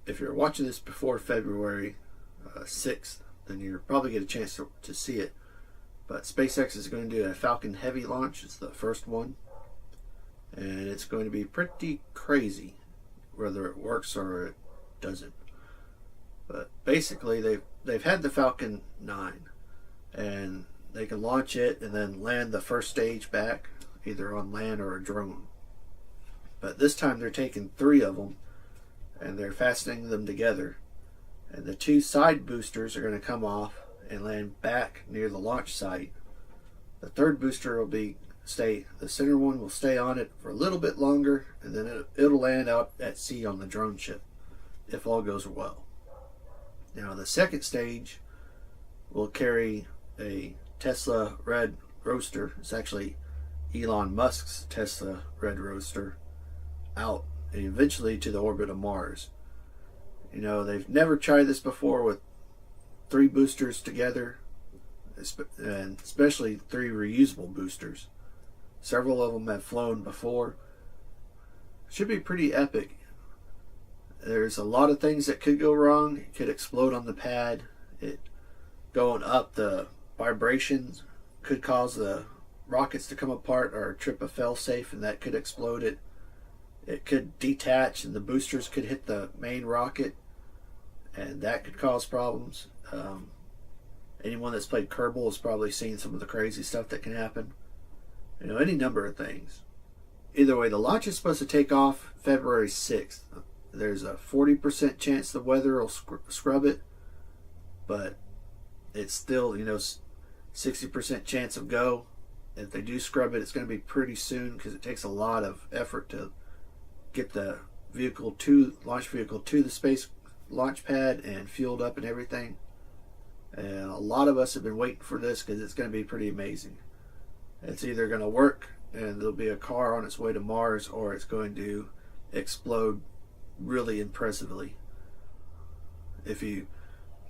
if you're watching this before February 6th, then you're probably get a chance to see it. But SpaceX is going to do a Falcon Heavy launch. It's the first one, and it's going to be pretty crazy, whether it works or it doesn't. But basically, they've had the Falcon 9, and they can launch it and then land the first stage back, either on land or a drone. But this time they're taking 3 of them, and they're fastening them together. And the 2 side boosters are going to come off and land back near the launch site. The 3rd booster will the center one will stay on it for a little bit longer, and then it'll land out at sea on the drone ship, if all goes well. Now the 2nd stage will carry a Tesla Red Roadster. It's actually Elon Musk's Tesla Red Roadster, out and eventually to the orbit of Mars. You know, they've never tried this before with 3 boosters together, and especially 3 reusable boosters. Several of them have flown before. Should be pretty epic. There's a lot of things that could go wrong. It could explode on the pad. It going up, the vibrations could cause the rockets to come apart or trip a failsafe, and that could explode it. It could detach and the boosters could hit the main rocket, and that could cause problems. Anyone that's played Kerbal has probably seen some of the crazy stuff that can happen. You know, any number of things. Either way, the launch is supposed to take off February 6th. There's a 40% chance the weather will scrub it, but it's still, 60% chance of go. If they do scrub it, it's going to be pretty soon, because it takes a lot of effort to get the launch vehicle to the space launch pad and fueled up and everything. And a lot of us have been waiting for this because it's going to be pretty amazing. It's either going to work and there'll be a car on its way to Mars, or it's going to explode really impressively. If you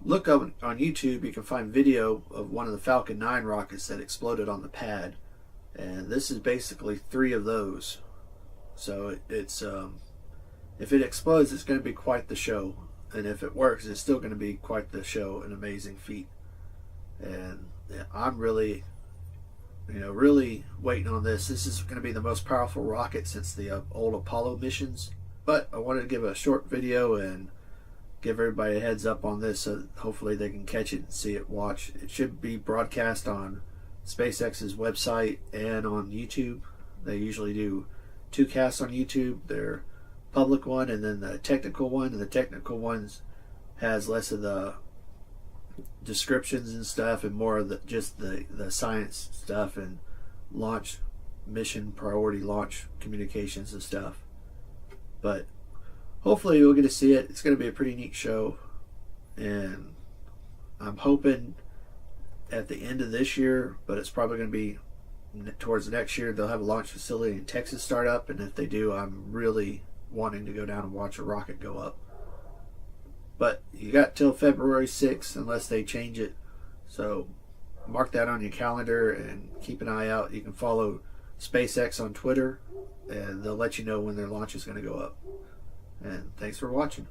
look up on YouTube, you can find video of one of the Falcon 9 rockets that exploded on the pad, and this is basically 3 of those. So it's if it explodes, it's going to be quite the show, and if it works, it's still going to be quite the show, an amazing feat. And yeah, I'm really waiting on this. This is going to be the most powerful rocket since the old Apollo missions. But I wanted to give a short video and give everybody a heads up on this, so hopefully they can catch it and see it, watch. It should be broadcast on SpaceX's website and on YouTube. They usually do 2 casts on YouTube. Their public one and then the technical one. And the technical ones has less of the descriptions and stuff and more of just the science stuff and launch mission priority launch communications and stuff. But hopefully you'll get to see it. It's going to be a pretty neat show, and I'm hoping at the end of this year, but it's probably going to be towards next year, they'll have a launch facility in Texas start up, and if they do, I'm really wanting to go down and watch a rocket go up. But you got till February 6th unless they change it, so mark that on your calendar and keep an eye out. You can follow SpaceX on Twitter, and they'll let you know when their launch is going to go up. And thanks for watching.